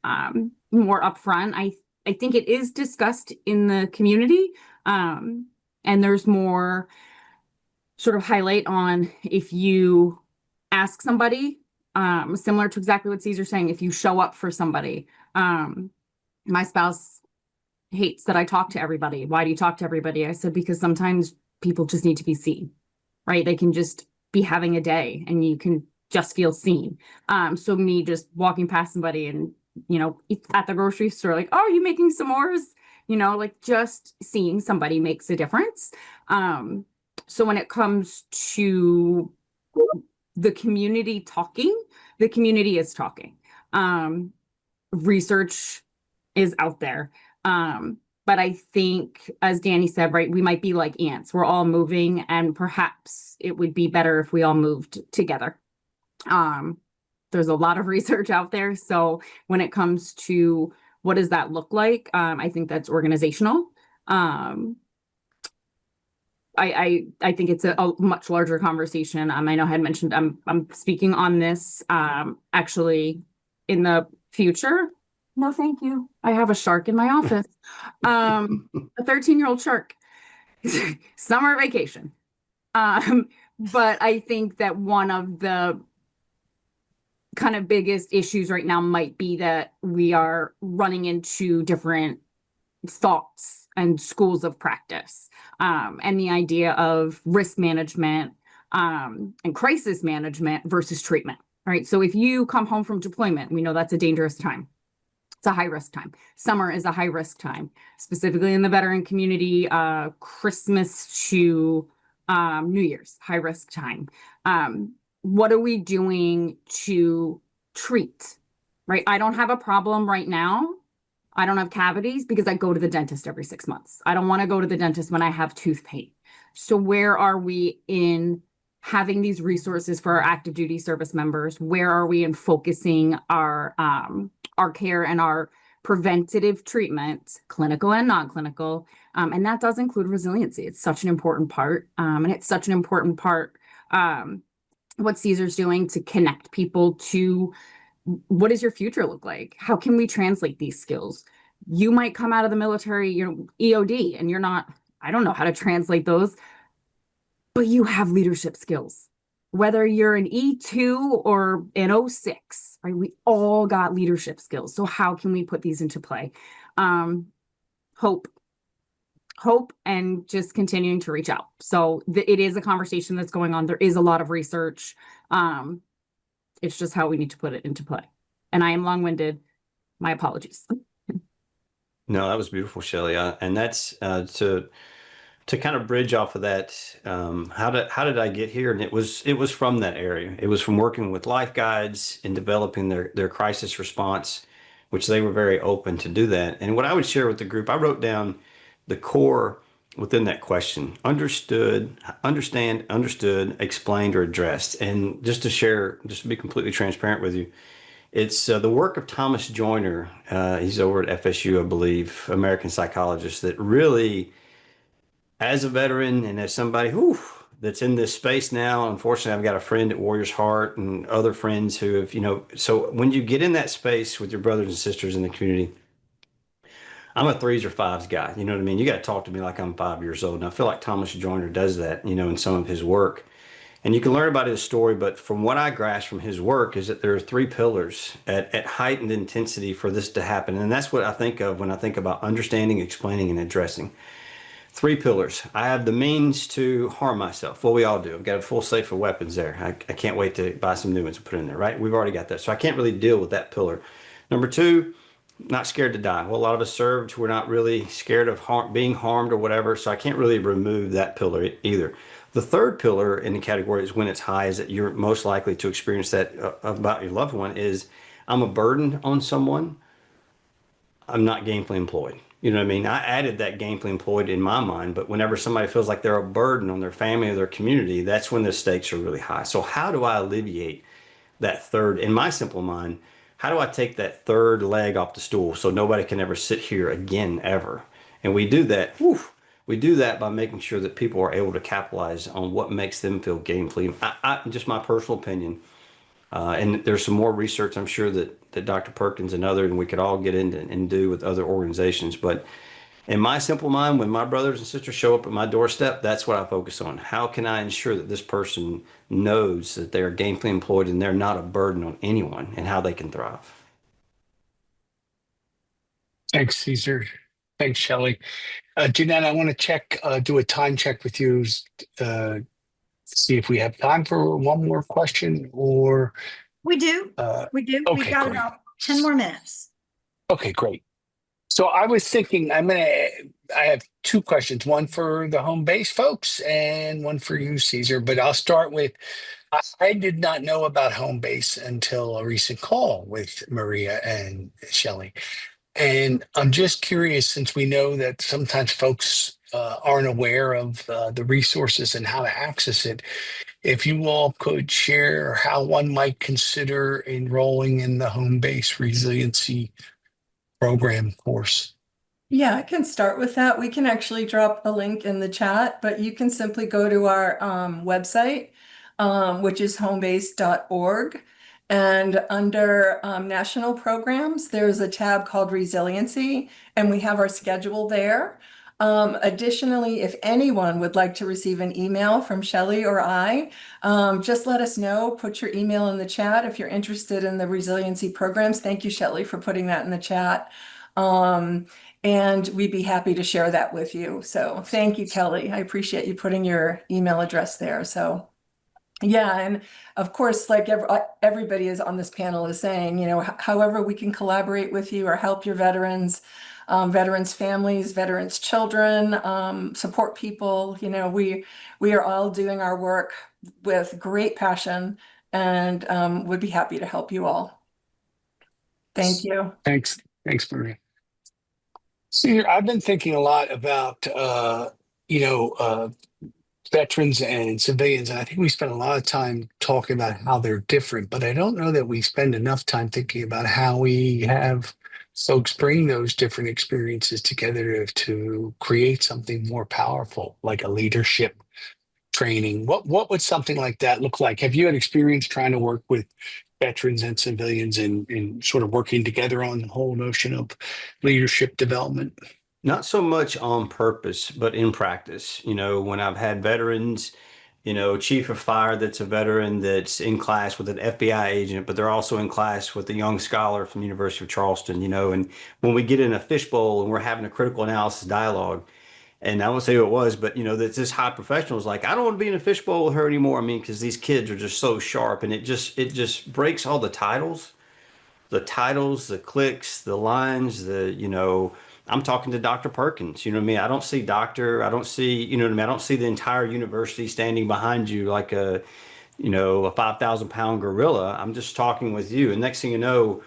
more upfront. I think it is discussed in the community, and there's more sort of highlight on if you ask somebody, similar to exactly what Caesar's saying, if you show up for somebody. My spouse hates that I talk to everybody. Why do you talk to everybody? I said, because sometimes people just need to be seen, right? They can just be having a day and you can just feel seen. So me just walking past somebody and, at the grocery store, like, oh, are you making s'mores? Like just seeing somebody makes a difference. So when it comes to the community talking, the community is talking. Research is out there. But I think, as Danny said, right, we might be like ants. We're all moving, and perhaps it would be better if we all moved together. There's a lot of research out there. So when it comes to what does that look like, I think that's organizational. I think it's a much larger conversation. I know I had mentioned I'm speaking on this actually in the future. No, thank you. I have a shark in my office. A 13-year-old shark. Summer vacation. But I think that one of the kind of biggest issues right now might be that we are running into different thoughts and schools of practice, and the idea of risk management and crisis management versus treatment, right? So if you come home from deployment, we know that's a dangerous time. It's a high risk time. Summer is a high risk time, specifically in the veteran community, Christmas to New Year's, high risk time. What are we doing to treat, right? I don't have a problem right now. I don't have cavities because I go to the dentist every 6 months. I don't want to go to the dentist when I have tooth pain. So where are we in having these resources for our active duty service members? Where are we in focusing our care and our preventative treatment, clinical and non-clinical? And that does include resiliency. It's such an important part. And it's such an important part, what Caesar's doing to connect people to what does your future look like? How can we translate these skills? You might come out of the military, EOD, and I don't know how to translate those, but you have leadership skills. Whether you're an E2 or an 06, right? We all got leadership skills. So how can we put these into play? Hope, and just continuing to reach out. So it is a conversation that's going on. There is a lot of research. It's just how we need to put it into play. And I am long-winded. My apologies. No, that was beautiful, Shelley. And that's to kind of bridge off of that. How did I get here? And it was from that area. It was from working with life guides and developing their crisis response, which they were very open to do that. And what I would share with the group, I wrote down the core within that question: understood, understand, understood, explained, or addressed. And just to be completely transparent with you, it's the work of Thomas Joyner. He's over at FSU, I believe, American psychologist, that really, as a veteran and as somebody that's in this space now, unfortunately, I've got a friend at Warrior's Heart and other friends who have, so when you get in that space with your brothers and sisters in the community, I'm a 3s or 5s guy. You know what I mean? You got to talk to me like I'm 5 years old. And I feel like Thomas Joyner does that, in some of his work. And you can learn about his story, but from what I grasp from his work is that there are 3 pillars at heightened intensity for this to happen. And that's what I think of when I think about understanding, explaining, and addressing. 3 pillars. I have the means to harm myself. Well, we all do. I've got a full safe of weapons there. I can't wait to buy some new ones and put in there, right? We've already got that. So I can't really deal with that pillar. Number 2, not scared to die. Well, a lot of us served. We're not really scared of being harmed or whatever. So I can't really remove that pillar either. The 3rd pillar in the category is when it's high, is that you're most likely to experience that about your loved one, is I'm a burden on someone. I'm not gainfully employed. You know what I mean? I added that gainfully employed in my mind, but whenever somebody feels like they're a burden on their family or their community, that's when the stakes are really high. So how do I alleviate that third, in my simple mind, how do I take that third leg off the stool so nobody can ever sit here again ever? And we do that, we do that by making sure that people are able to capitalize on what makes them feel gainfully. Just my personal opinion, and there's some more research I'm sure that Dr. Perkins and others, and we could all get into and do with other organizations. But in my simple mind, when my brothers and sisters show up at my doorstep, that's what I focus on. How can I ensure that this person knows that they are gainfully employed and they're not a burden on anyone, and how they can thrive? Thanks, Caesar. Thanks, Shelley. Jeanette, I want to do a time check with you, see if we have time for one more question, or We do. We've okay, got great. about 10 more minutes. Okay, great. So I was thinking I have two questions, one for the home base folks and one for you, Caesar, but I'll start with, I did not know about home base until a recent call with Maria and Shelley. And I'm just curious, since we know that sometimes folks aren't aware of the resources and how to access it, if you all could share how one might consider enrolling in the home base resiliency program course. Yeah, I can start with that. We can actually drop a link in the chat, but you can simply go to our website, which is homebase.org. And under national programs, there's a tab called Resiliency, and we have our schedule there. Additionally, if anyone would like to receive an email from Shelley or I, just let us know. Put your email in the chat if you're interested in the resiliency programs. Thank you, Shelley, for putting that in the chat. And we'd be happy to share that with you. So thank you, Kelly. I appreciate you putting your email address there. So yeah, and of course, like everybody is on this panel is saying, you know, however we can collaborate with you or help your veterans, veterans' families, veterans' children, support people. You know, we are all doing our work with great passion, and would be happy to help you all. Thank you. Thanks, Maria. See, I've been thinking a lot about veterans and civilians, and I think we spend a lot of time talking about how they're different, but I don't know that we spend enough time thinking about how we have folks bring those different experiences together to create something more powerful, like a leadership training. What would something like that look like? Have you had experience trying to work with veterans and civilians in sort of working together on the whole notion of leadership development? Not so much on purpose, but in practice. You know, when I've had veterans, you know, chief of fire that's a veteran that's in class with an FBI agent, but they're also in class with a young scholar from the University of Charleston, you know, and when we get in a fishbowl and we're having a critical analysis dialogue, and I won't say who it was, but, you know, that this high professional is like, I don't want to be in a fishbowl with her anymore. I mean, because these kids are just so sharp, and it just breaks all the titles, the clicks, the lines, you know, I'm talking to Dr. Perkins, you know what I mean? I don't see doctor, I don't see, you know what I mean? I don't see the entire university standing behind you like a 5,000 pound gorilla. I'm just talking with you. And next thing you know,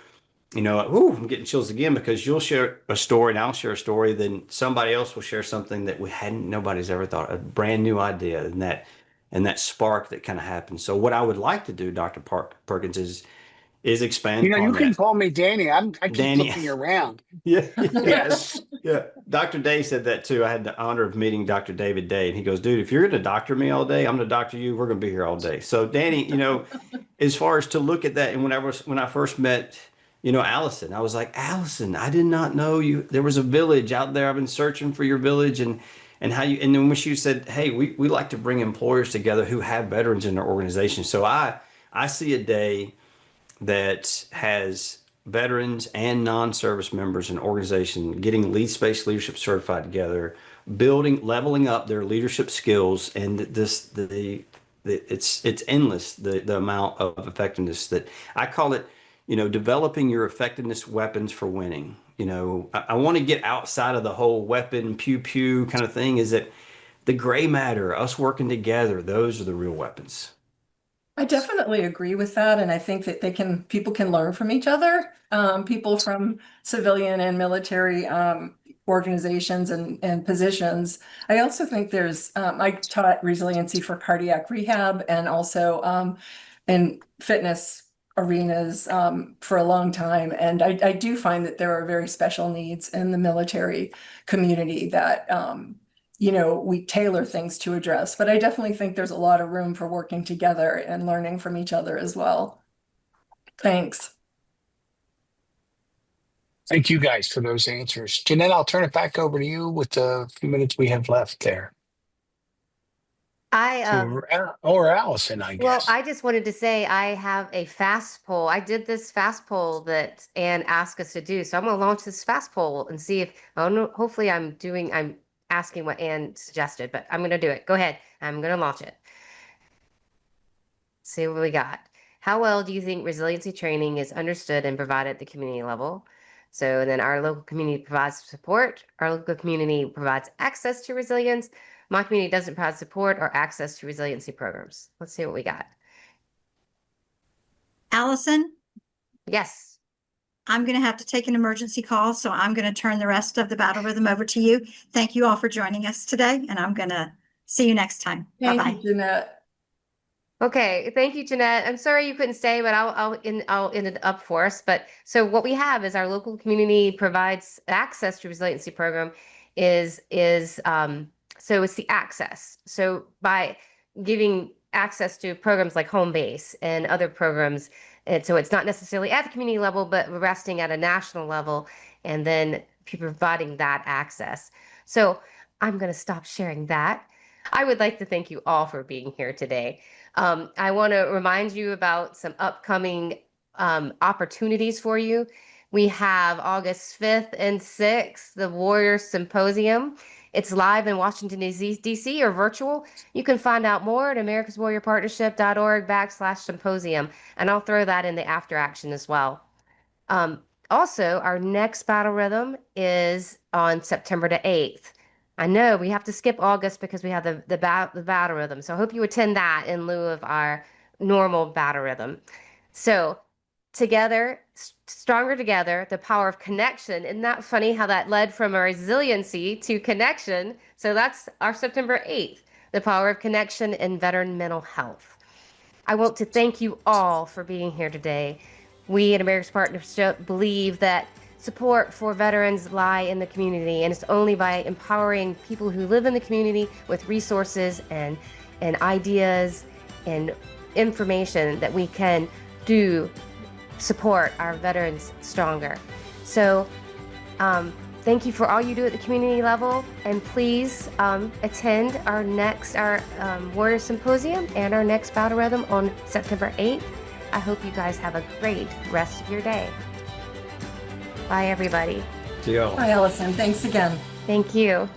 I'm getting chills again, because you'll share a story and I'll share a story. Then somebody else will share something that nobody's ever thought, a brand new idea. And that spark that kind of happens. So what I would like to do, Dr. Perkins, is expand. You know, you can call me Danny. I keep Danny. looking around. Yeah. Yes. Yeah. Dr. Day said that too. I had the honor of meeting Dr. David Day, and he goes, dude, if you're going to doctor me all day, I'm going to doctor you. We're going to be here all day. So Danny, you know, as far as to look at that, and when I first met, you know, Allison, I was like, Allison, I did not know there was a village out there. I've been searching for your village, and then when she said, hey, we like to bring employers together who have veterans in their organization. So I see a day that has veterans and non-service members in organization getting lead space leadership certified together, leveling up their leadership skills, and it's endless, the amount of effectiveness that I call it, you know, developing your effectiveness weapons for winning. You know, I want to get outside of the whole weapon pew pew kind of thing. Is that the gray matter, us working together, those are the real weapons. I definitely agree with that, and I think that people can learn from each other. People from civilian and military organizations and positions. I also think there's, I taught resiliency for cardiac rehab and also in fitness arenas for a long time. And I do find that there are very special needs in the military community that, we tailor things to address. But I definitely think there's a lot of room for working together and learning from each other as well. Thanks. Thank you guys for those answers. Jeanette, I'll turn it back over to you with the few minutes we have left there. Or Allison, I guess. Well, I just wanted to say I have a fast poll. I did this fast poll that Anne asked us to do. So I'm going to launch this fast poll and see if, hopefully I'm asking what Anne suggested, but I'm going to do it. Go ahead. I'm going to launch it. See what we got. How well do you think resiliency training is understood and provided at the community level? So then our local community provides support. Our local community provides access to resilience. My community doesn't provide support or access to resiliency programs. Let's see what we got. Allison, Yes. I'm going to have to take an emergency call, so I'm going to turn the rest of the battle rhythm over to you. Thank you all for joining us today, and I'm going to see you next time. Thank Bye-bye. you, Jeanette. Okay, thank you, Jeanette. I'm sorry you couldn't stay, but I'll end it up for us. But so what we have is our local community provides access to resiliency program so it's the access. So by giving access to programs like Home Base and other programs, and so it's not necessarily at the community level, but resting at a national level, and then providing that access. So I'm going to stop sharing that. I would like to thank you all for being here today. I want to remind you about some upcoming opportunities for you. We have August 5th and 6th, the Warrior Symposium. It's live in Washington, D.C. or virtual. You can find out more at americaswarriorpartnership.org/symposium. And I'll throw that in the after action as well. Also, our next battle rhythm is on September the 8th. I know we have to skip August because we have the battle rhythm. So I hope you attend that in lieu of our normal battle rhythm. So together, stronger together, the power of connection. Isn't that funny how that led from a resiliency to connection? So that's our September 8th, the power of connection in veteran mental health. I want to thank you all for being here today. We at America's Partnership believe that support for veterans lie in the community, and it's only by empowering people who live in the community with resources and ideas and information that we can support our veterans stronger. So thank you for all you do at the community level, and please attend our Warrior Symposium and our next battle rhythm on September 8th. I hope you guys have a great rest of your day. Bye, everybody. See y'all. Bye, Allison. Thanks again. Thank you.